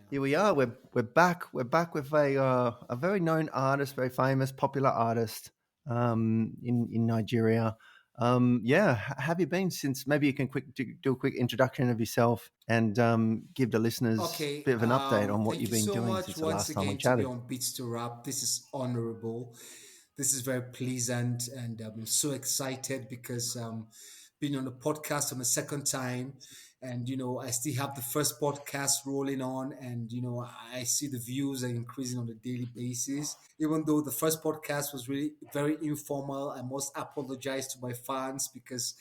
Here we are. We're back. We're back with a very known artist, very famous, popular artist in Nigeria. Have you been since? Maybe you can do a quick introduction of yourself and give the listeners a Okay, bit of an update on what thank you've you been so doing much since the once last time we again to be chatted. on Beats to Rap. This is honorable. This is very pleasant, and I'm so excited because being on the podcast on the second time, and I still have the first podcast rolling on, and I see the views are increasing on a daily basis. Even though the first podcast was really very informal, I must apologize to my fans because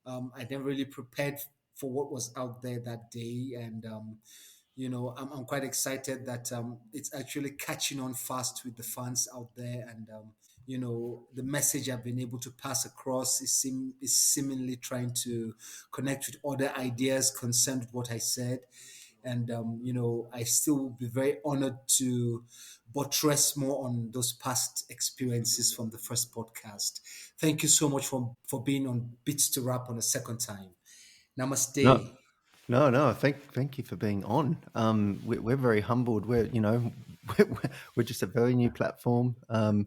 I never really prepared for what was out there that day, and I'm quite excited that it's actually catching on fast with the fans out there, and the message I've been able to pass across is seemingly trying to connect with other ideas concerned with what I said. And I still will be very honored to buttress more on those past experiences from the first podcast. Thank you so much for being on Beats to Rap on a second time. No, Namaste. no. Thank you for being on. We're very humbled. We're just a very new platform. I'm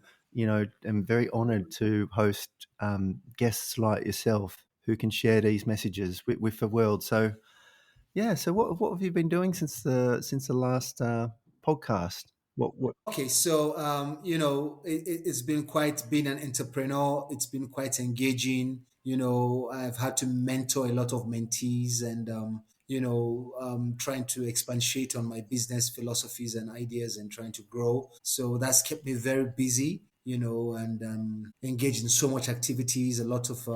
very honoured to host guests like yourself who can share these messages with the world. So yeah. So what have you been doing since the last podcast? What? Okay, so it's been quite being an entrepreneur. It's been quite engaging. I've had to mentor a lot of mentees, and trying to expatiate on my business philosophies and ideas, and trying to grow. So that's kept me very busy. And engaged in so much activities, a lot of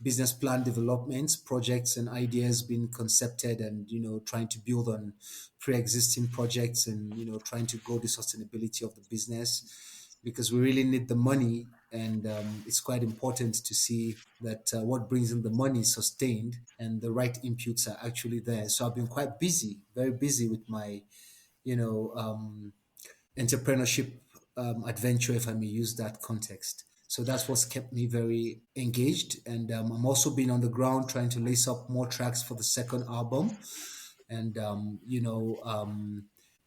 business plan developments, projects, and ideas being concepted, and trying to build on pre-existing projects, and trying to grow the sustainability of the business, because we really need the money, and it's quite important to see that what brings in the money is sustained and the right inputs are actually there. So I've been quite busy, very busy with my you know entrepreneurship adventure, if I may use that context. So that's what's kept me very engaged. And I'm also been on the ground trying to lace up more tracks for the second album. And,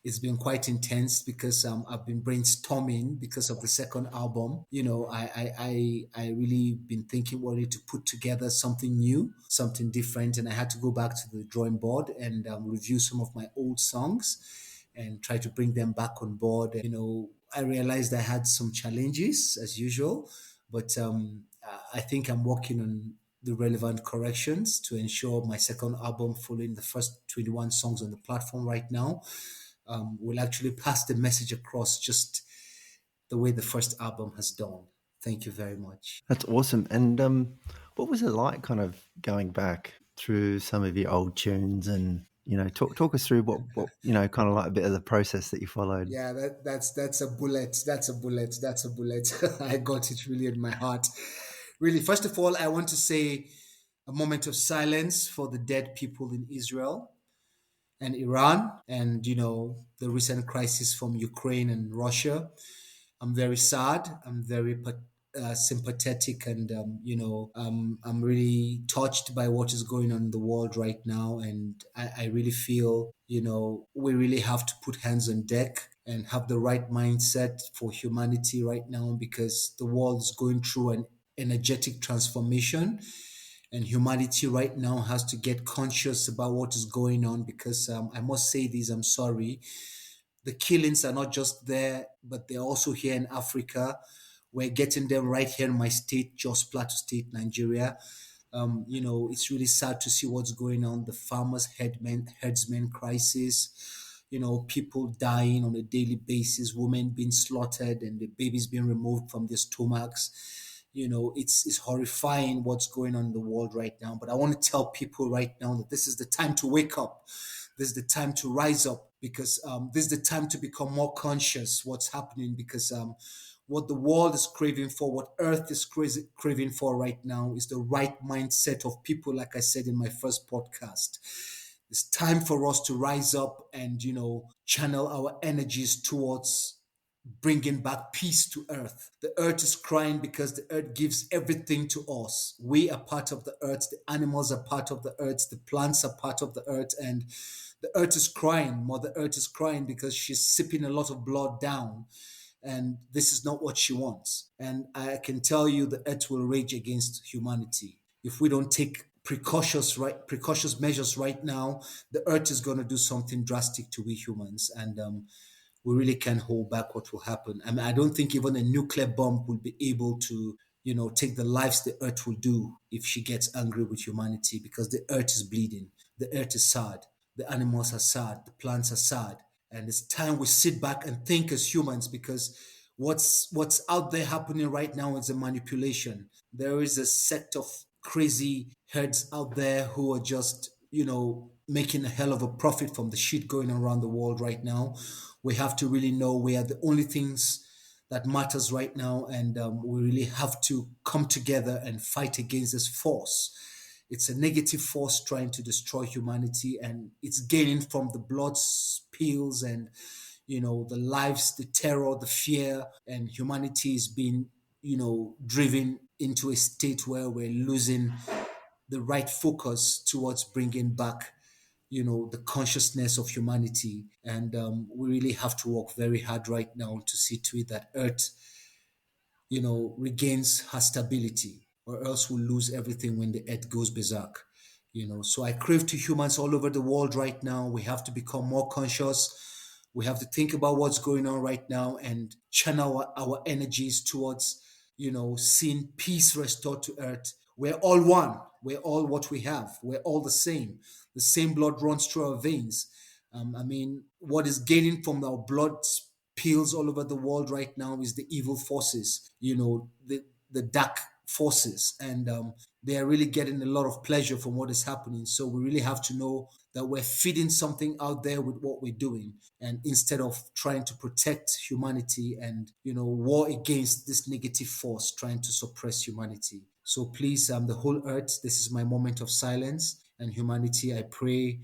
it's been quite intense because I've been brainstorming because of the second album. I really been thinking what I need to put together something new, something different, and I had to go back to the drawing board and review some of my old songs and try to bring them back on board. I realized I had some challenges as usual, but I think I'm working on the relevant corrections to ensure my second album, following the first 21 songs on the platform right now, will actually pass the message across just the way the first album has done. Thank you very much. That's awesome. And what was it like, kind of going back through some of your old tunes and talk us through what kind of like a bit of the process that you followed. Yeah, that's a bullet. That's a bullet. That's a bullet. I got it really in my heart. Really, first of all, I want to say a moment of silence for the dead people in Israel and Iran, and the recent crisis from Ukraine and Russia. I'm very sad. I'm very sympathetic, and I'm really touched by what is going on in the world right now. And I really feel we really have to put hands on deck and have the right mindset for humanity right now, because the world is going through an energetic transformation, and humanity right now has to get conscious about what is going on, because I must say this, I'm sorry, the killings are not just there, but they're also here in Africa. We're getting them right here in my state, Jos Plateau State, Nigeria. It's really sad to see what's going on. The herdsmen crisis. People dying on a daily basis, women being slaughtered, and the babies being removed from their stomachs. It's horrifying what's going on in the world right now. But I want to tell people right now that this is the time to wake up. This is the time to rise up, because this is the time to become more conscious what's happening, because what the world is craving for, what earth is craving for right now, is the right mindset of people, like I said in my first podcast. It's time for us to rise up and channel our energies towards bringing back peace to earth. The earth is crying because the earth gives everything to us. We are part of the earth, the animals are part of the earth, the plants are part of the earth, and the earth is crying. Mother Earth is crying because she's sipping a lot of blood down, and this is not what she wants. And I can tell you the earth will rage against humanity if we don't take precautious measures right now. The earth is going to do something drastic to we humans, and we really can't hold back what will happen. I mean, I don't think even a nuclear bomb will be able to, take the lives the earth will do if she gets angry with humanity, because the earth is bleeding. The earth is sad. The animals are sad. The plants are sad. And it's time we sit back and think as humans, because what's out there happening right now is a manipulation. There is a sect of crazy heads out there who are just, making a hell of a profit from the shit going on around the world right now. We have to really know we are the only things that matters right now, and we really have to come together and fight against this force. It's a negative force trying to destroy humanity, and it's gaining from the blood spills and the lives, the terror, the fear, and humanity is being driven into a state where we're losing the right focus towards bringing back the consciousness of humanity. And we really have to work very hard right now to see to it that earth regains her stability, or else we'll lose everything when the earth goes berserk. So I crave to humans all over the world right now. We have to become more conscious. We have to think about what's going on right now and channel our energies towards, seeing peace restored to earth. We're all one. We're all what we have. We're all the same. The same blood runs through our veins. I mean, what is gaining from our blood spills all over the world right now is the evil forces, the dark forces, and they are really getting a lot of pleasure from what is happening. So we really have to know that we're feeding something out there with what we're doing, and instead of trying to protect humanity and war against this negative force trying to suppress humanity. So please, the whole earth, this is my moment of silence, and humanity, I pray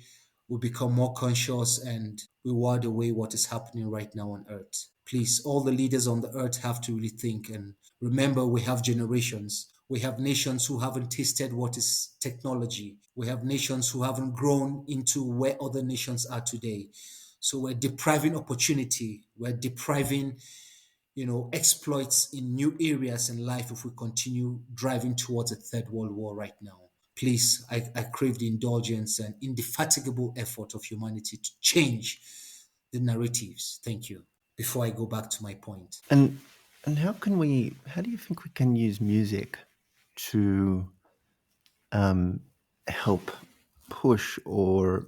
we become more conscious and we ward away what is happening right now on earth. Please, all the leaders on the earth have to really think and remember we have generations. We have nations who haven't tasted what is technology. We have nations who haven't grown into where other nations are today. So we're depriving opportunity. We're depriving, exploits in new areas in life if we continue driving towards a third world war right now. Please, I crave the indulgence and indefatigable effort of humanity to change the narratives. Thank you. Before I go back to my point. And how do you think we can use music to help push or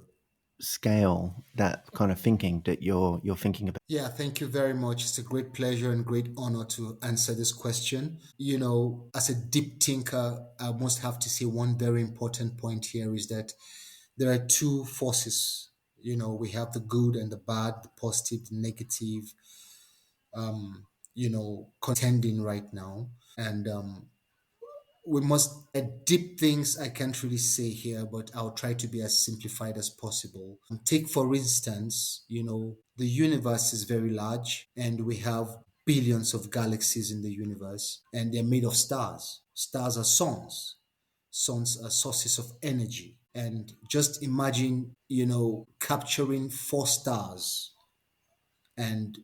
scale that kind of thinking that you're thinking about? Yeah, thank you very much. It's a great pleasure and great honor to answer this question. As a deep thinker, I must have to say one very important point here is that there are two forces. We have the good and the bad, the positive, the negative, contending right now. And we must deep things I can't really say here, but I'll try to be as simplified as possible. Take for instance, the universe is very large and we have billions of galaxies in the universe, and they're made of stars. Stars are suns. Suns are sources of energy. And just imagine, capturing four stars and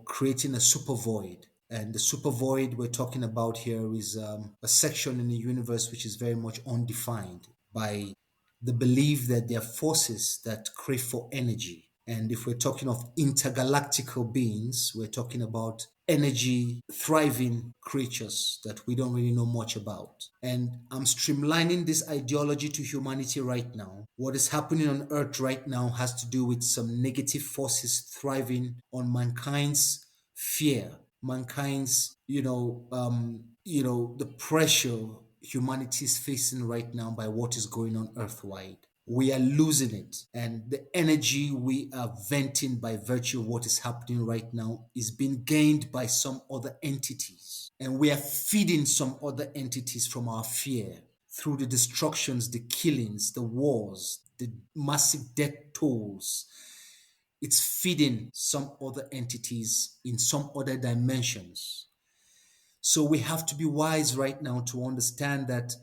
creating a super void. And the super void we're talking about here is a section in the universe which is very much undefined by the belief that there are forces that crave for energy. And if we're talking of intergalactical beings, we're talking about energy thriving creatures that we don't really know much about. And I'm streamlining this ideology to humanity right now. What is happening on earth right now has to do with some negative forces thriving on mankind's fear, mankind's, the pressure humanity is facing right now by what is going on earthwide. We are losing it, and the energy we are venting by virtue of what is happening right now is being gained by some other entities, and we are feeding some other entities from our fear through the destructions, the killings, the wars, the massive death tolls, It's feeding some other entities in some other dimensions. So we have to be wise right now to understand that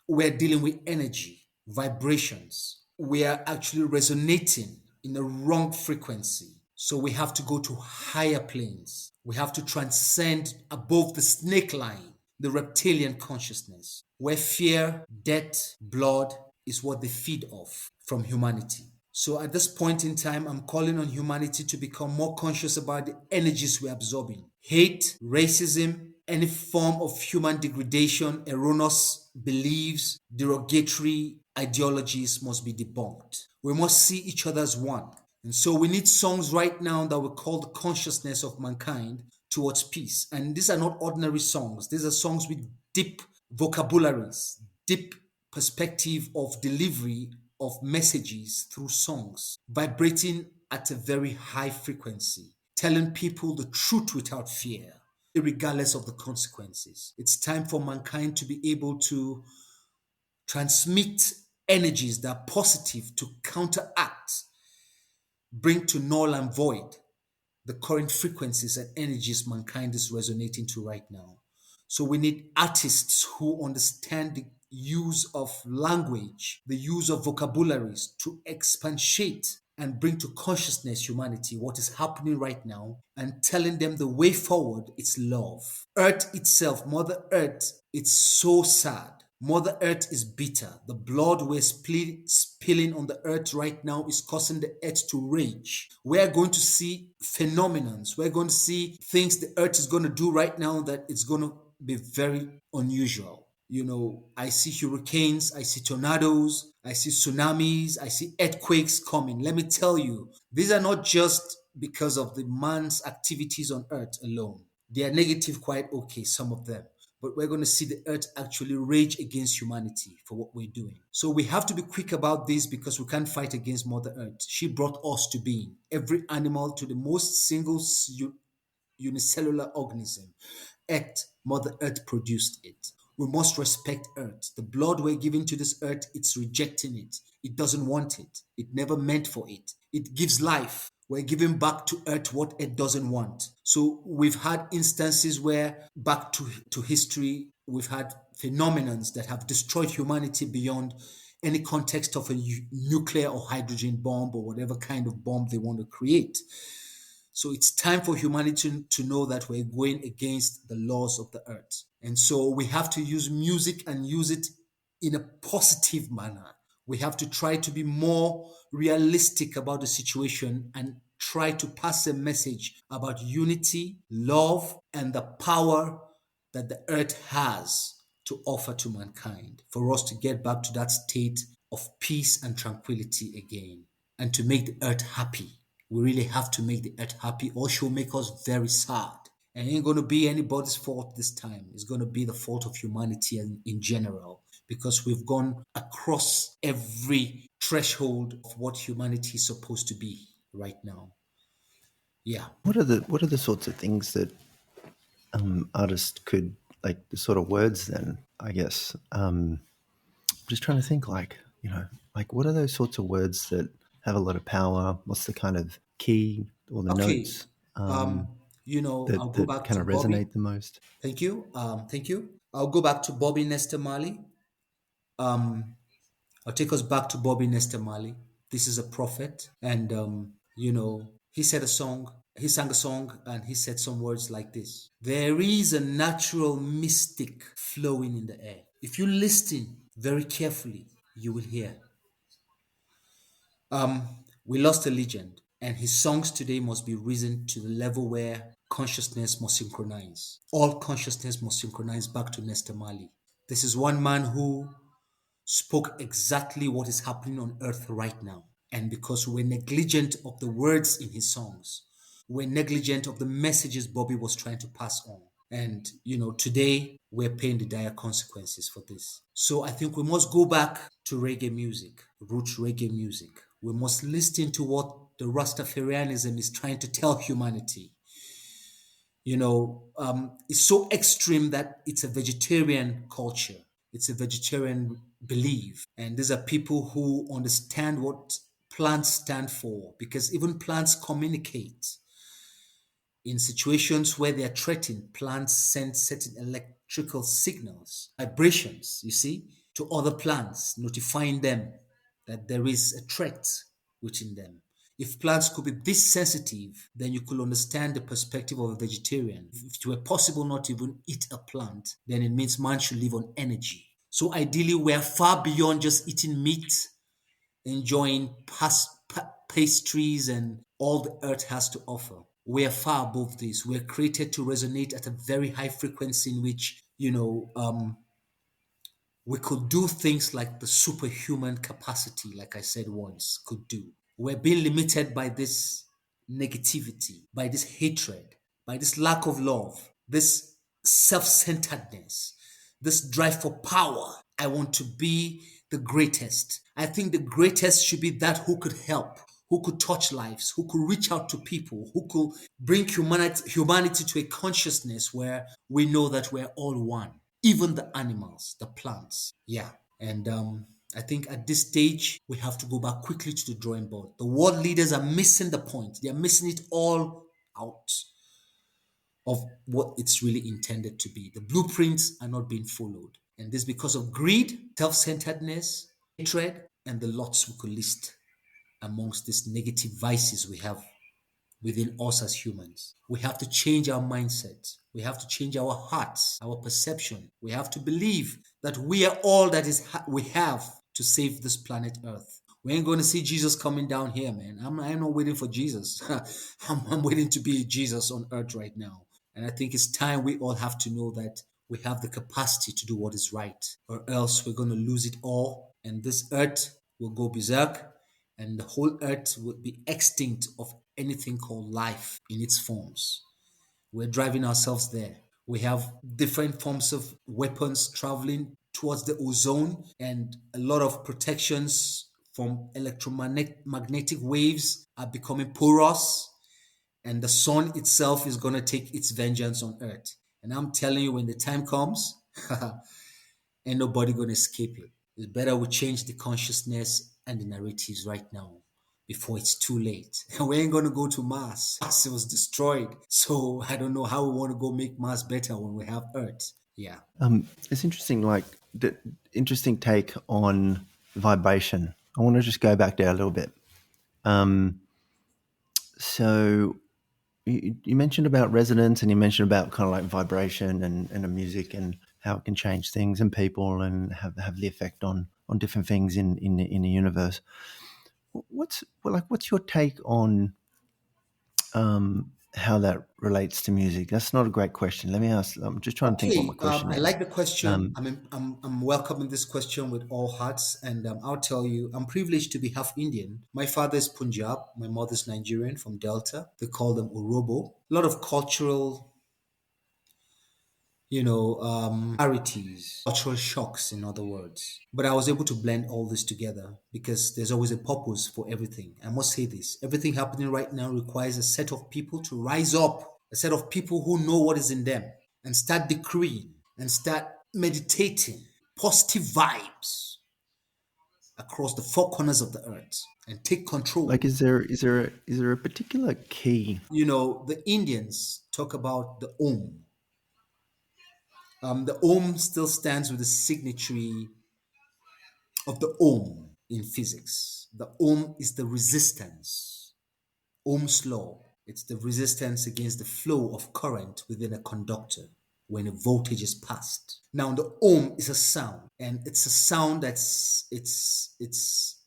we're dealing with energy, vibrations. We are actually resonating in a wrong frequency. So we have to go to higher planes. We have to transcend above the snake line, the reptilian consciousness, where fear, death, blood is what they feed off from humanity. So at this point in time, I'm calling on humanity to become more conscious about the energies we're absorbing. Hate, racism, any form of human degradation, erroneous beliefs, derogatory ideologies must be debunked. We must see each other as one. And so we need songs right now that will call the consciousness of mankind towards peace. And these are not ordinary songs. These are songs with deep vocabularies, deep perspective of delivery of messages through songs, vibrating at a very high frequency, telling people the truth without fear, regardless of the consequences. It's time for mankind to be able to transmit energies that are positive to counteract, bring to null and void the current frequencies and energies mankind is resonating to right now. So we need artists who understand the use of language, the use of vocabularies to expatiate and bring to consciousness humanity what is happening right now and telling them the way forward is love. Earth itself, Mother Earth, it's so sad. Mother Earth is bitter. The blood we're spilling on the earth right now is causing the earth to rage. We're going to see phenomenons. We're going to see things the earth is going to do right now that it's going to be very unusual. You know, I see hurricanes, I see tornadoes, I see tsunamis, I see earthquakes coming. Let me tell you, these are not just because of the man's activities on earth alone. They are negative, quite okay, some of them. But we're going to see the earth actually rage against humanity for what we're doing. So we have to be quick about this because we can't fight against Mother Earth. She brought us to being, every animal to the most single unicellular organism. Earth, Mother Earth produced it. We must respect Earth. The blood we're giving to this Earth, it's rejecting it. It doesn't want it. It never meant for it. It gives life. We're giving back to Earth what it doesn't want. So we've had instances where, back to history, we've had phenomenons that have destroyed humanity beyond any context of a nuclear or hydrogen bomb or whatever kind of bomb they want to create. So it's time for humanity to know that we're going against the laws of the earth. And so we have to use music and use it in a positive manner. We have to try to be more realistic about the situation and try to pass a message about unity, love, and the power that the earth has to offer to mankind for us to get back to that state of peace and tranquility again and to make the earth happy. We really have to make the earth happy, or she'll make us very sad. And it ain't going to be anybody's fault this time. It's going to be the fault of humanity in general because we've gone across every threshold of what humanity is supposed to be right now. Yeah. What are the sorts of things that artists could, like, the sort of words then, I guess. Just trying to think, like, like, what are those sorts of words that have a lot of power? What's the kind of key or the Okay. notes I'll that go back kind to of Bobby. resonate the most? Thank you. Thank you. I'll go back to Bobby Nesta Marley. I'll take us back to Bobby Nesta Marley. This is a prophet, and he said a song. He sang a song, and he said some words like this: "There is a natural mystic flowing in the air. If you listen very carefully, you will hear." We lost a legend, and his songs today must be risen to the level where consciousness must synchronize. All consciousness must synchronize back to Nesta Marley. This is one man who spoke exactly what is happening on earth right now. And because we're negligent of the words in his songs, we're negligent of the messages Bobby was trying to pass on. And, today we're paying the dire consequences for this. So I think we must go back to reggae music, roots reggae music. We must listen to what the Rastafarianism is trying to tell humanity. It's so extreme that it's a vegetarian culture. It's a vegetarian belief. And these are people who understand what plants stand for, because even plants communicate. In situations where they are threatened, plants send certain electrical signals, vibrations, you see, to other plants, notifying them that there is a threat within them. If plants could be this sensitive, then you could understand the perspective of a vegetarian. If it were possible not to even eat a plant, then it means man should live on energy. So ideally, we're far beyond just eating meat, enjoying pastries and all the earth has to offer. We are far above this. We're created to resonate at a very high frequency in which, we could do things like the superhuman capacity, like I said once, could do. We're being limited by this negativity, by this hatred, by this lack of love, this self centeredness, this drive for power. I want to be the greatest. I think the greatest should be that who could help, who could touch lives, who could reach out to people, who could bring humanity to a consciousness where we know that we're all one, even the animals, the plants. Yeah. And I think at this stage, we have to go back quickly to the drawing board. The world leaders are missing the point, they are missing it all out of what it's really intended to be. The blueprints are not being followed. And this because of greed, self centeredness, hatred, and the lots we could list amongst these negative vices we have within us as humans. We have to change our mindset. We have to change our hearts, our perception. We have to believe that we are all that we have to save this planet Earth. We ain't going to see Jesus coming down here, man. I'm not waiting for Jesus. I'm waiting to be Jesus on earth right now. And I think it's time we all have to know that we have the capacity to do what is right, or else we're going to lose it all. And this earth will go berserk, and the whole earth would be extinct of anything called life in its forms. We're driving ourselves there. We have different forms of weapons traveling towards the ozone, and a lot of protections from electromagnetic waves are becoming porous, and the sun itself is going to take its vengeance on earth. And I'm telling you, when the time comes, ain't nobody going to escape it. It's better we change the consciousness and the narratives right now before it's too late. We ain't going to go to Mars. Mars was destroyed. So I don't know how we want to go make Mars better when we have Earth. Yeah. It's interesting, like the interesting take on vibration. I want to just go back there a little bit. So you mentioned about resonance, and you mentioned about kind of like vibration and the music and how it can change things and people and have the effect on different things in the universe. What's your take on how that relates to music? That's not a great question. Let me ask. I'm just trying to think what my Okay, question I is. like the question. I'm welcoming this question with all hearts, and I'll tell you, I'm privileged to be half Indian. My father is Punjab, my mother's Nigerian from Delta. They call them Urobo. A lot of cultural, rarities, cultural shocks, in other words. But I was able to blend all this together because there's always a purpose for everything. I must say this: everything happening right now requires a set of people to rise up, a set of people who know what is in them and start decreeing and start meditating positive vibes across the four corners of the earth and take control. Like, is there a particular key? The Indians talk about the Om. The Om still stands with the signatory of the Ohm in physics. The Ohm is the resistance. Ohm's law. It's the resistance against the flow of current within a conductor when a voltage is passed. Now the Ohm is a sound, and it's a sound it's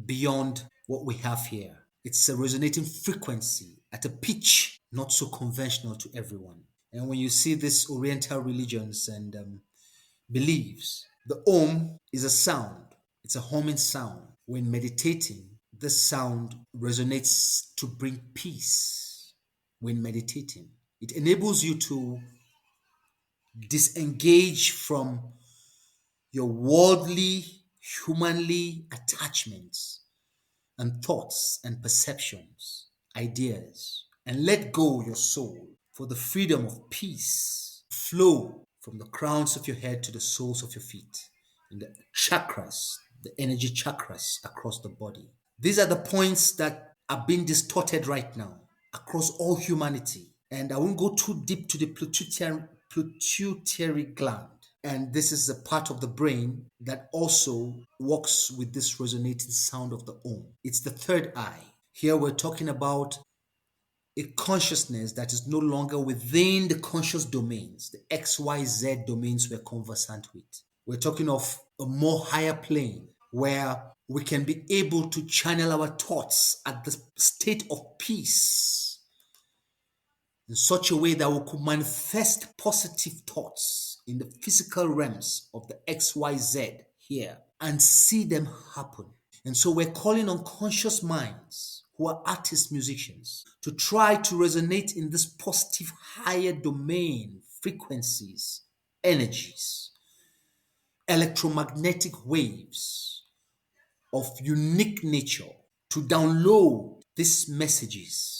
beyond what we have here. It's a resonating frequency at a pitch not so conventional to everyone. And when you see these Oriental religions and beliefs, the Om is a sound. It's a humming sound. When meditating, this sound resonates to bring peace. When meditating, it enables you to disengage from your worldly, humanly attachments and thoughts and perceptions, ideas, and let go your soul for the freedom of peace. Flow from the crowns of your head to the soles of your feet, in the chakras, the energy chakras across the body. These are the points that are being distorted right now across all humanity. And I won't go too deep to the pituitary gland. And this is a part of the brain that also works with this resonating sound of the Om. It's the third eye. Here we're talking about a consciousness that is no longer within the conscious domains, the XYZ domains we're conversant with. We're talking of a more higher plane where we can be able to channel our thoughts at the state of peace in such a way that we could manifest positive thoughts in the physical realms of the XYZ here and see them happen. And so we're calling on conscious minds who are artists, musicians, to try to resonate in this positive higher domain frequencies, energies, electromagnetic waves of unique nature to download these messages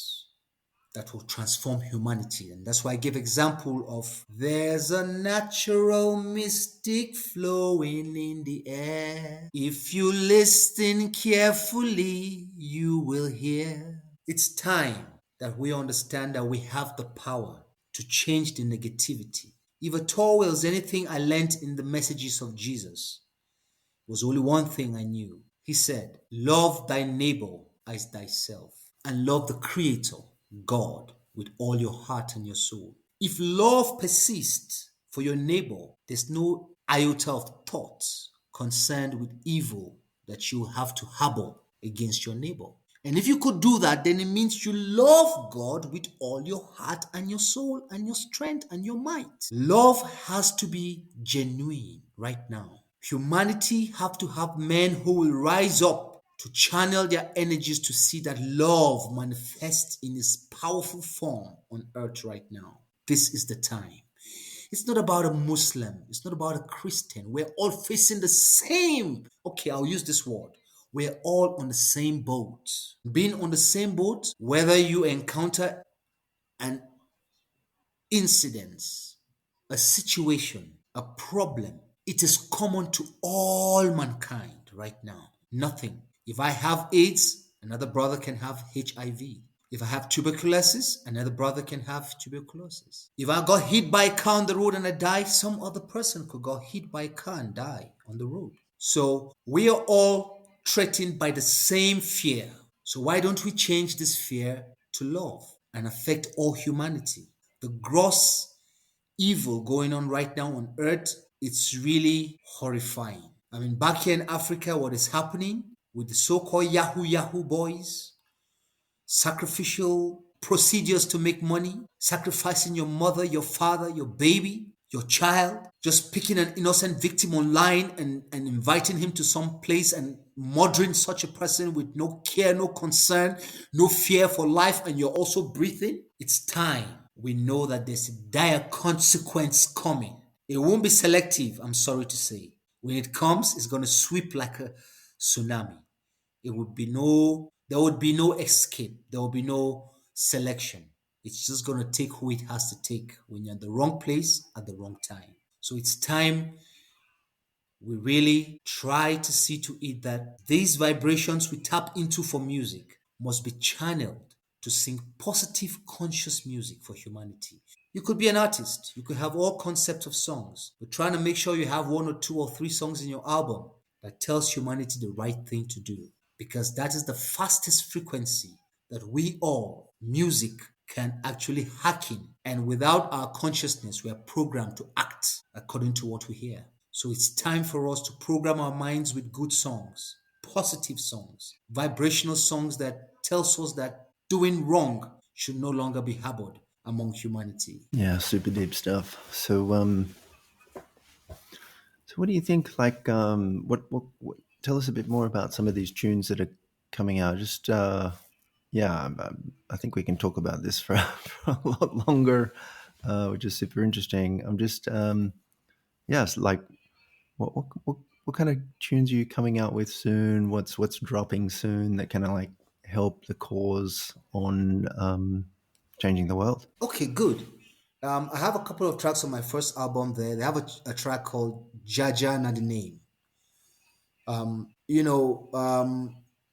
that will transform humanity. And that's why I give example of there's a natural mystic flowing in the air. If you listen carefully, you will hear. It's time that we understand that we have the power to change the negativity. If at all was anything I learned in the messages of Jesus, was only one thing I knew. He said, love thy neighbor as thyself, and love the Creator, God, with all your heart and your soul. If love persists for your neighbor, there's no iota of thought concerned with evil that you have to harbor against your neighbor. And if you could do that, then it means you love God with all your heart and your soul and your strength and your might. Love has to be genuine right now. Humanity have to have men who will rise up to channel their energies to see that love manifests in its powerful form on earth right now. This is the time. It's not about a Muslim. It's not about a Christian. We're all facing the same. Okay, I'll use this word. We're all on the same boat. Being on the same boat, whether you encounter an incident, a situation, a problem, it is common to all mankind right now. Nothing. If I have AIDS, another brother can have HIV. If I have tuberculosis, another brother can have tuberculosis. If I got hit by a car on the road and I die, some other person could get hit by a car and die on the road. So we are all threatened by the same fear. So why don't we change this fear to love and affect all humanity? The gross evil going on right now on earth, it's really horrifying. I mean, back here in Africa, what is happening with the so-called Yahoo boys, sacrificial procedures to make money, sacrificing your mother, your father, your baby, your child, just picking an innocent victim online and inviting him to some place and murdering such a person with no care, no concern, no fear for life, and you're also breathing. It's time we know that there's a dire consequence coming. It won't be selective, I'm sorry to say. When it comes, it's going to sweep like a tsunami. There would be no escape. There would be no selection. It's just going to take who it has to take when you're in the wrong place at the wrong time. So it's time we really try to see to it that these vibrations we tap into for music must be channeled to sing positive, conscious music for humanity. You could be an artist, you could have all concepts of songs, but trying to make sure you have one or two or three songs in your album that tells humanity the right thing to do, because that is the fastest frequency that we all, music, can actually hack in. And without our consciousness, we are programmed to act according to what we hear. So it's time for us to program our minds with good songs, positive songs, vibrational songs that tells us that doing wrong should no longer be harbored among humanity. Yeah, super deep stuff. So what do you think? Like, what? Tell us a bit more about some of these tunes that are coming out. Just, yeah, I think we can talk about this for, for a lot longer, which is super interesting. I'm just, yes, like, what kind of tunes are you coming out with soon? What's dropping soon that kind of like help the cause on changing the world? Okay, good. I have a couple of tracks on my first album there. They have a track called Jaja Na the Name. You know,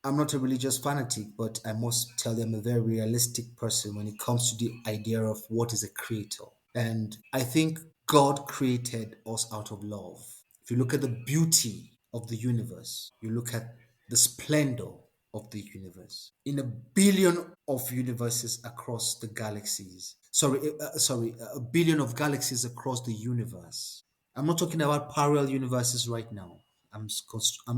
I'm not a religious fanatic, but I must tell you I'm a very realistic person when it comes to the idea of what is a creator. And I think God created us out of love. If you look at the beauty of the universe, you look at the splendor of the universe. In a billion of universes across the galaxies, a billion of galaxies across the universe. I'm not talking about parallel universes right now. I'm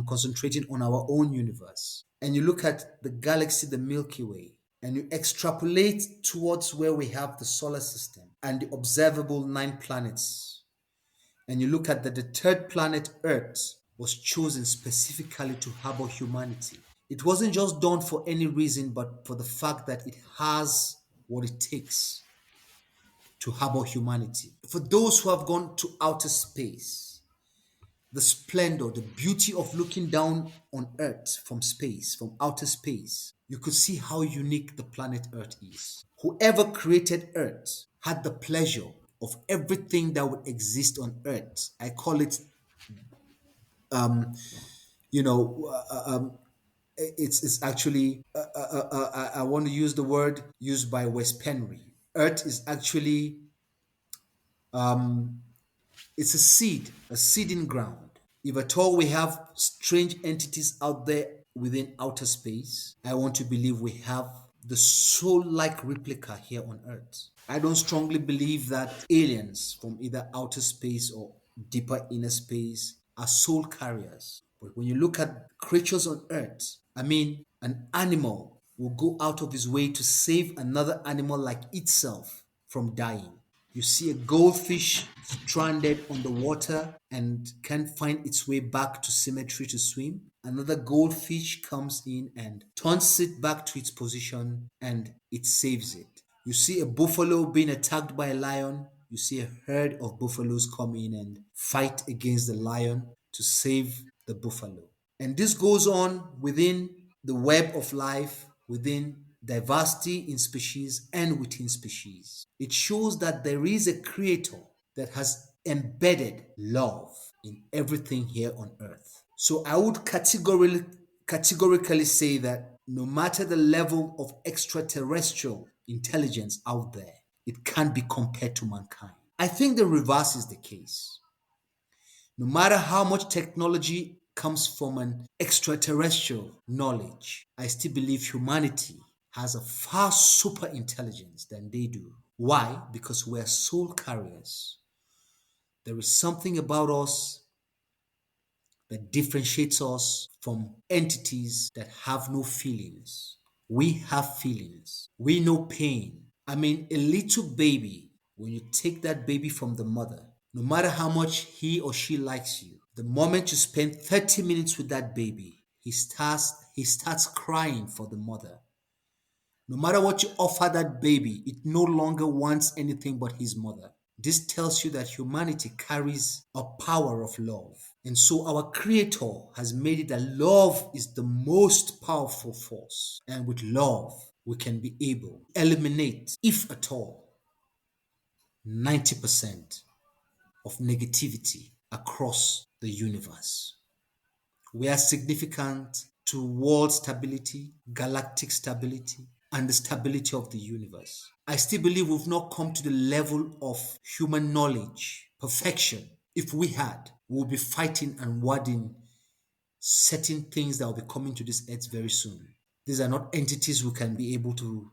concentrating on our own universe. And you look at the galaxy, the Milky Way, and you extrapolate towards where we have the solar system and the observable 9 planets, and you look at that the third planet Earth was chosen specifically to harbor humanity. It wasn't just done for any reason, but for the fact that it has what it takes to harbor humanity. For those who have gone to outer space, the splendor, the beauty of looking down on Earth from space, from outer space, you could see how unique the planet Earth is. Whoever created Earth had the pleasure of everything that would exist on Earth. I call it, you know, it's actually, I want to use the word used by Wes Penry. Earth is actually, it's a seeding ground. If at all we have strange entities out there within outer space, I want to believe we have the soul like replica here on Earth. I don't strongly believe that aliens from either outer space or deeper inner space are soul carriers. But when you look at creatures on Earth, I mean, an animal will go out of his way to save another animal like itself from dying. You see a goldfish stranded on the water and can't find its way back to cemetery to swim. Another goldfish comes in and turns it back to its position and it saves it. You see a buffalo being attacked by a lion. You see a herd of buffaloes come in and fight against the lion to save the buffalo. And this goes on within the web of life, within diversity in species and within species. It shows that there is a creator that has embedded love in everything here on earth. So I would categorically say that no matter the level of extraterrestrial intelligence out there, it can't be compared to mankind. I think the reverse is the case. No matter how much technology comes from an extraterrestrial knowledge, I still believe humanity has a far super intelligence than they do. Why? Because we're soul carriers. There is something about us that differentiates us from entities that have no feelings. We have feelings. We know pain. I mean, a little baby, when you take that baby from the mother, no matter how much he or she likes you, the moment you spend 30 minutes with that baby, he starts crying for the mother. No matter what you offer that baby, it no longer wants anything but his mother. This tells you that humanity carries a power of love. And so our Creator has made it that love is the most powerful force. And with love, we can be able to eliminate, if at all, 90% of negativity across the universe. We are significant to world stability, galactic stability, and the stability of the universe. I still believe we've not come to the level of human knowledge, perfection. If we had, we would be fighting and warding certain things that will be coming to this earth very soon. These are not entities we can be able to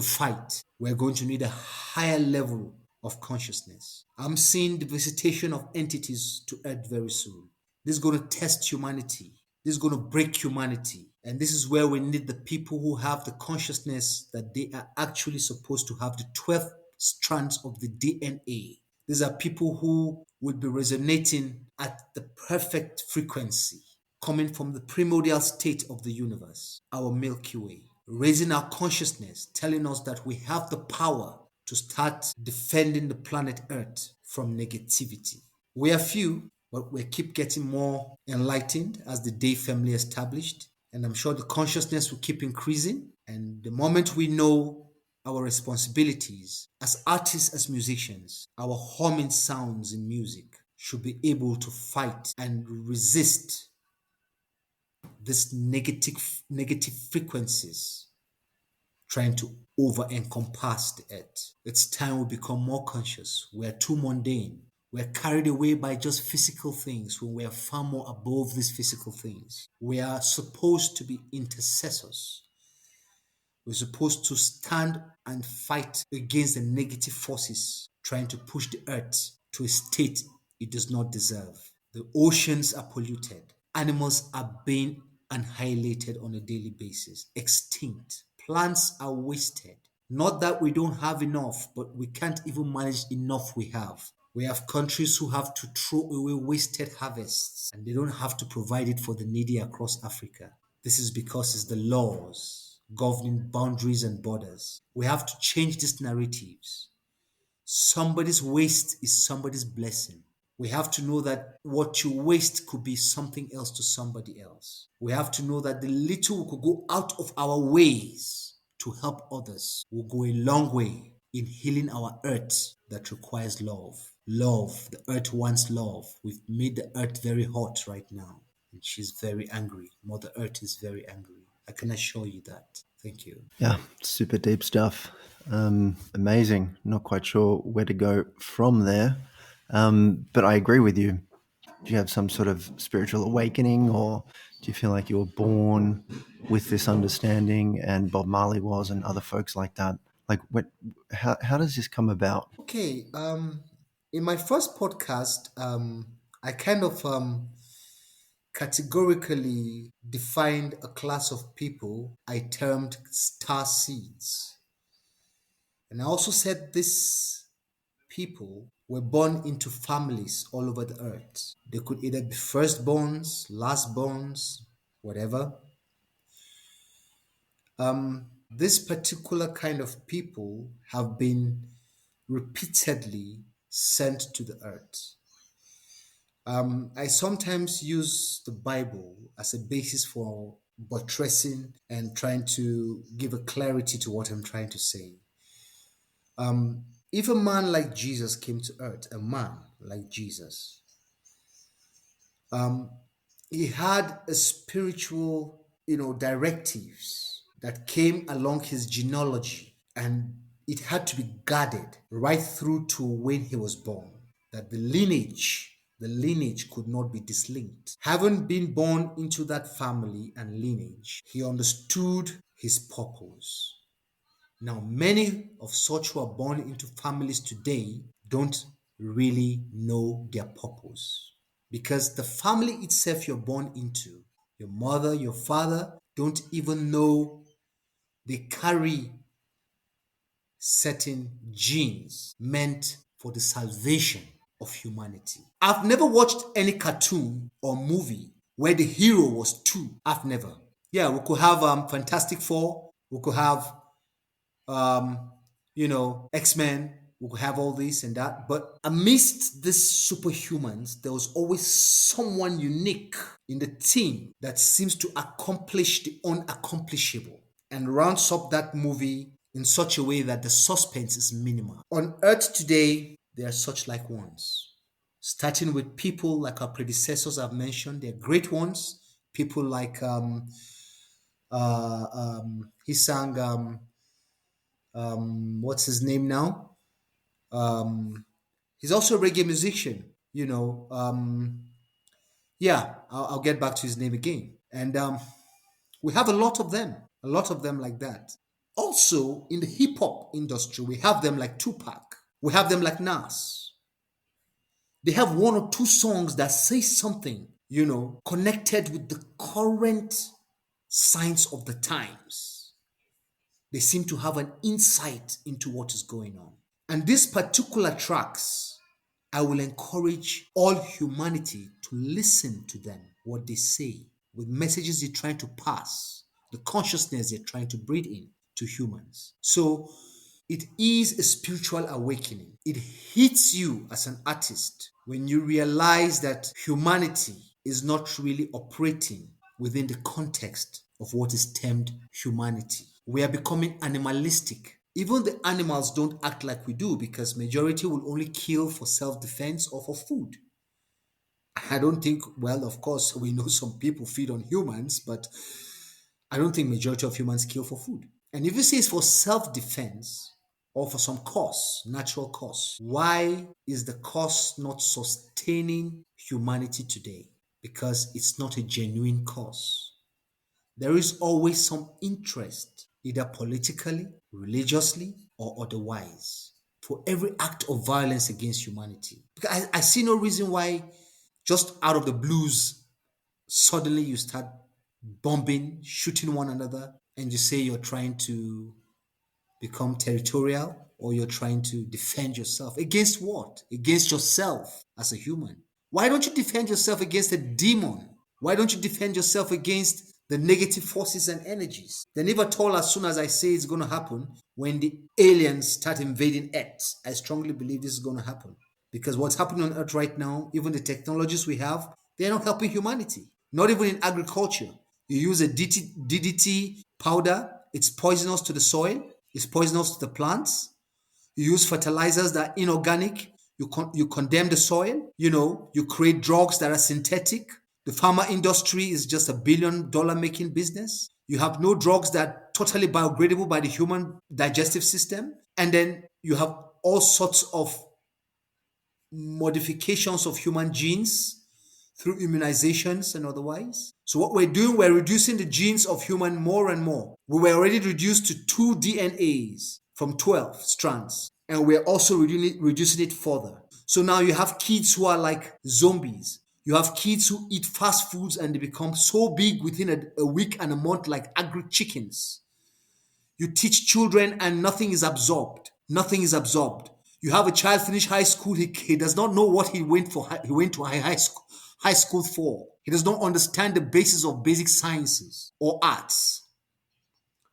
fight. We're going to need a higher level of consciousness. I'm seeing the visitation of entities to earth very soon. This is going to test humanity. This is going to break humanity. And this is where we need the people who have the consciousness that they are actually supposed to have the 12 strands of the DNA. These are people who will be resonating at the perfect frequency, coming from the primordial state of the universe, our Milky Way, raising our consciousness, telling us that we have the power to start defending the planet Earth from negativity. We are few, but we keep getting more enlightened as the day firmly established. And I'm sure the consciousness will keep increasing. And the moment we know our responsibilities as artists, as musicians, our humming sounds in music should be able to fight and resist these negative frequencies trying to over encompass the earth. It's time we become more conscious. We are too mundane. We're carried away by just physical things when we are far more above these physical things. We are supposed to be intercessors. We're supposed to stand and fight against the negative forces trying to push the earth to a state it does not deserve. The oceans are polluted. Animals are being annihilated on a daily basis, extinct. Plants are wasted. Not that we don't have enough, but we can't even manage enough we have. We have countries who have to throw away wasted harvests and they don't have to provide it for the needy across Africa. This is because it's the laws governing boundaries and borders. We have to change these narratives. Somebody's waste is somebody's blessing. We have to know that what you waste could be something else to somebody else. We have to know that the little we could go out of our ways to help others will go a long way in healing our earth that requires love. Love. The earth wants love. We've made the earth very hot right now, and she's very angry. Mother Earth is very angry. I can assure you that. Thank you. Yeah, super deep stuff. Amazing. Not quite sure where to go from there. But I agree with you. Do you have some sort of spiritual awakening, or do you feel like you were born with this understanding and Bob Marley was and other folks like that? Like, how does this come about? Okay. In my first podcast, I kind of categorically defined a class of people I termed star seeds. And I also said these people were born into families all over the earth. They could either be firstborns, lastborns, whatever. This particular kind of people have been repeatedly sent to the earth. I sometimes use the Bible as a basis for buttressing and trying to give a clarity to what I'm trying to say. If a man like Jesus came to earth, a man like Jesus, he had a spiritual, directives that came along his genealogy, and it had to be guarded right through to when he was born. That the lineage could not be dislinked. Having been born into that family and lineage, he understood his purpose. Now, many of such who are born into families today don't really know their purpose. Because the family itself you're born into, your mother, your father, don't even know they carry certain genes meant for the salvation of humanity. I've never watched any cartoon or movie where the hero was two. I've never. Yeah, we could have Fantastic Four. We could have X-Men. We could have all this and that. But amidst these superhumans, there was always someone unique in the team that seems to accomplish the unaccomplishable and rounds up that movie in such a way that the suspense is minimal. On Earth today, there are such like ones. Starting with people like our predecessors I've mentioned, they're great ones. People like he sang what's his name now? He's also a reggae musician. Yeah, I'll get back to his name again. And we have a lot of them like that. Also, in the hip hop industry, we have them like Tupac. We have them like Nas. They have one or two songs that say something, connected with the current signs of the times. They seem to have an insight into what is going on. And these particular tracks, I will encourage all humanity to listen to them, what they say, with messages they're trying to pass, the consciousness they're trying to breed in to humans. So it is a spiritual awakening. It hits you as an artist when you realize that humanity is not really operating within the context of what is termed humanity. We are becoming animalistic. Even the animals don't act like we do because majority will only kill for self-defense or for food. I don't think, well, of course, we know some people feed on humans, but I don't think majority of humans kill for food. And if you say it's for self-defense or for some cause, natural cause, why is the cause not sustaining humanity today? Because it's not a genuine cause. There is always some interest, either politically, religiously, or otherwise, for every act of violence against humanity. Because I see no reason why, just out of the blues, suddenly you start bombing, shooting one another, and you say you're trying to become territorial or you're trying to defend yourself. Against what? Against yourself as a human. Why don't you defend yourself against a demon? Why don't you defend yourself against the negative forces and energies? They never told as soon as I say it's going to happen when the aliens start invading Earth. I strongly believe this is going to happen. Because what's happening on Earth right now, even the technologies we have, they're not helping humanity. Not even in agriculture. You use a DDT powder, it's poisonous to the soil, it's poisonous to the plants. You use fertilizers that are inorganic. You condemn the soil. You create drugs that are synthetic. The pharma industry is just $1 billion making business. You have no drugs that are totally biodegradable by the human digestive system. And then you have all sorts of modifications of human genes through immunizations and otherwise. So what we're doing, we're reducing the genes of human more and more. We were already reduced to 2 DNAs from 12 strands, and we're also reducing it further. So now you have kids who are like zombies. You have kids who eat fast foods and they become so big within a week and a month like agri chickens. You teach children and nothing is absorbed. Nothing is absorbed. You have a child finish high school, he does not know what he went for. He went to high school for. He does not understand the basis of basic sciences or arts.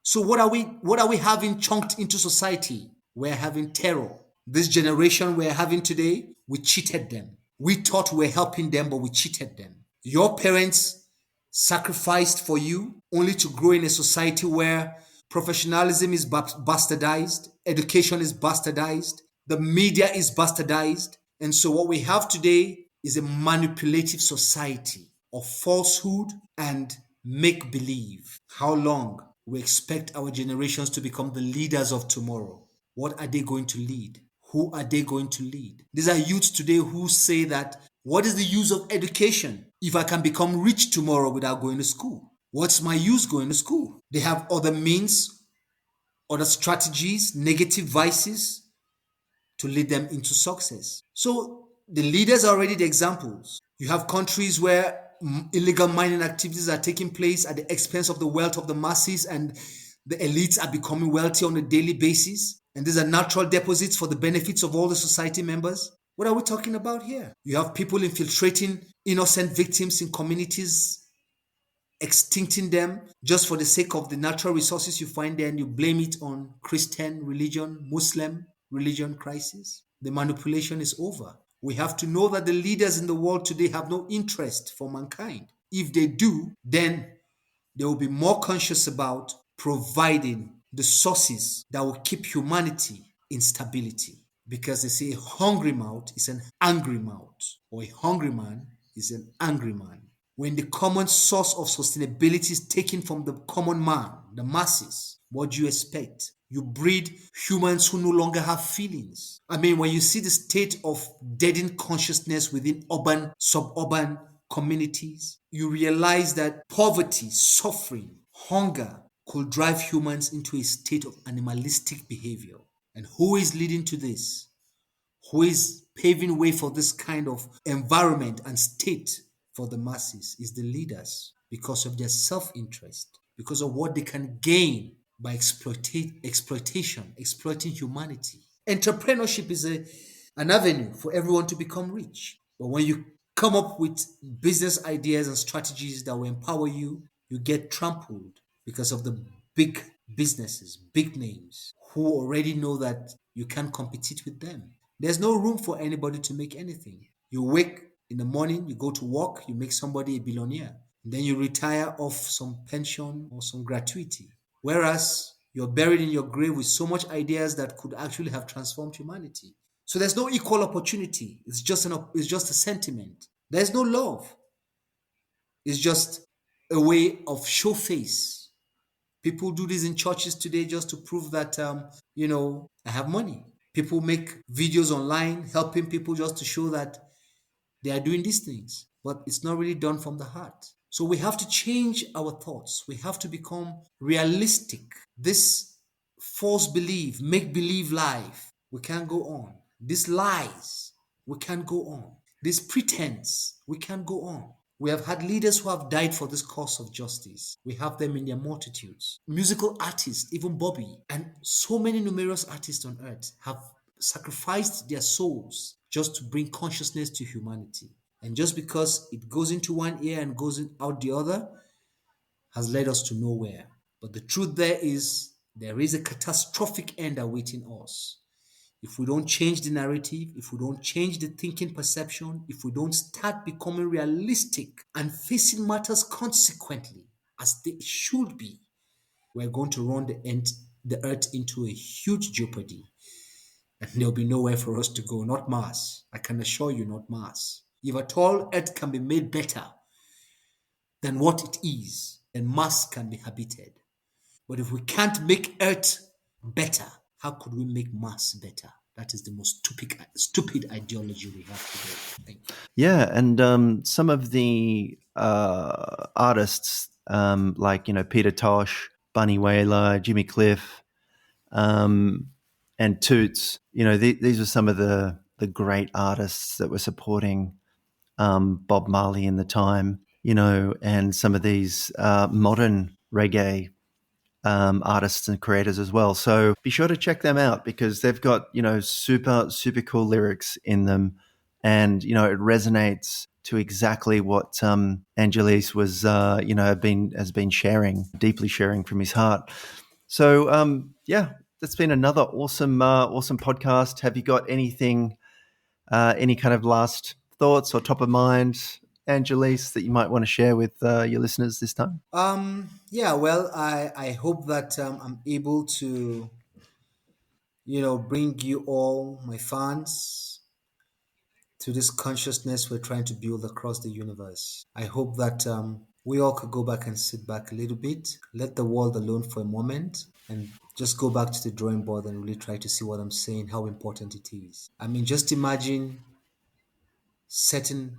So what are we having chunked into society? We're having terror. This generation we're having today, we cheated them. We thought we were helping them, but we cheated them. Your parents sacrificed for you only to grow in a society where professionalism is bastardized, education is bastardized, the media is bastardized. And so what we have today is a manipulative society of falsehood and make believe. How long we expect our generations to become the leaders of tomorrow? What are they going to lead? Who are they going to lead? These are youths today who say that, what is the use of education if I can become rich tomorrow without going to school? What's my use going to school? They have other means, other strategies, negative vices to lead them into success. So the leaders are already the examples. You have countries where illegal mining activities are taking place at the expense of the wealth of the masses, and the elites are becoming wealthy on a daily basis. And these are natural deposits for the benefits of all the society members. What are we talking about here? You have people infiltrating innocent victims in communities, extincting them just for the sake of the natural resources you find there, and you blame it on Christian religion, Muslim religion crisis. The manipulation is over. We have to know that the leaders in the world today have no interest for mankind. If they do, then they will be more conscious about providing the sources that will keep humanity in stability. Because they say a hungry mouth is an angry mouth, or a hungry man is an angry man. When the common source of sustainability is taken from the common man, the masses, what do you expect? You breed humans who no longer have feelings. I mean, when you see the state of deadened consciousness within urban, suburban communities, you realize that poverty, suffering, hunger could drive humans into a state of animalistic behavior. And who is leading to this? Who is paving way for this kind of environment and state for the masses is the leaders, because of their self-interest, because of what they can gain by exploitation, exploiting humanity. Entrepreneurship is an avenue for everyone to become rich. But when you come up with business ideas and strategies that will empower you, you get trampled because of the big businesses, big names, who already know that you can't compete with them. There's no room for anybody to make anything. You wake in the morning, you go to work, you make somebody a billionaire. And then you retire off some pension or some gratuity. Whereas you're buried in your grave with so much ideas that could actually have transformed humanity. So there's no equal opportunity. It's just a sentiment. There's no love. It's just a way of show face. People do this in churches today just to prove that, I have money. People make videos online helping people just to show that they are doing these things, but it's not really done from the heart. So we have to change our thoughts. We have to become realistic. This false belief, make believe life, we can't go on. These lies, we can't go on. This pretense, we can't go on. We have had leaders who have died for this cause of justice. We have them in their multitudes. Musical artists, even Bobby, and so many numerous artists on earth have sacrificed their souls just to bring consciousness to humanity. And just because it goes into one ear and goes out the other has led us to nowhere. But the truth there is a catastrophic end awaiting us. If we don't change the narrative, if we don't change the thinking perception, if we don't start becoming realistic and facing matters consequently as they should be, we're going to run the earth into a huge jeopardy. And there'll be nowhere for us to go, not Mars. I can assure you, not Mars. If at all earth can be made better than what it is, then Mars can be habited. But if we can't make earth better, how could we make Mars better? That is the most stupid ideology we have today. Thank you. Yeah, and some of the artists, like Peter Tosh, Bunny Wailer, Jimmy Cliff, and Toots. These are some of the great artists that were supporting Bob Marley in the time. And some of these modern reggae artists and creators as well. So be sure to check them out because they've got super super cool lyrics in them, and it resonates to exactly what Angelis was has been sharing, deeply sharing from his heart. So yeah, that's been another awesome podcast. Have you got anything, any kind of last thoughts or top of mind, Angelis, that you might want to share with your listeners this time? Yeah, well, I hope that I'm able to, bring you all, my fans, to this consciousness we're trying to build across the universe. I hope that we all could go back and sit back a little bit, let the world alone for a moment, and just go back to the drawing board and really try to see what I'm saying, how important it is. I mean, just imagine certain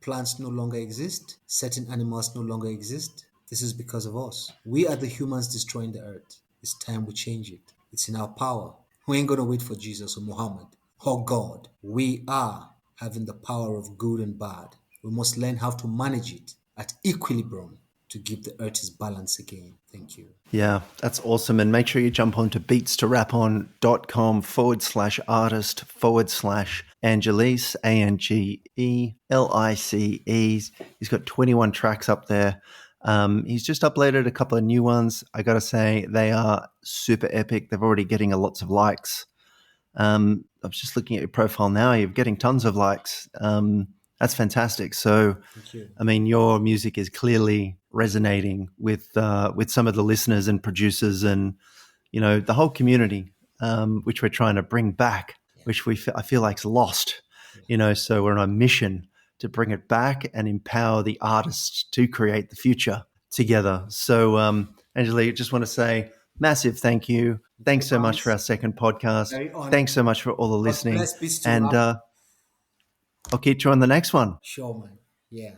plants no longer exist, certain animals no longer exist. This is because of us. We are the humans destroying the earth. It's time we change it. It's in our power. We ain't gonna wait for Jesus or Muhammad or God. We are having the power of good and bad. We must learn how to manage it at equilibrium to give the earth its balance again. Thank you. Yeah, that's awesome. And make sure you jump on to beats2rapon.com/artist/Angelis, Angelice. He's got 21 tracks up there. He's just uploaded a couple of new ones. I got to say, they are super epic. They're already getting lots of likes. I was just looking at your profile now. You're getting tons of likes. That's fantastic. So, Thank you. I mean, your music is clearly resonating with some of the listeners and producers, and the whole community, which we're trying to bring back, which I feel like is lost. So we're on a mission to bring it back and empower the artists to create the future together. So, Angela, I just want to say massive thank you. Thanks so much for our second podcast. Very honored. Thanks so much for all the God listening, bless Beats to and Rap. I'll catch you on the next one. Sure, man. Yeah.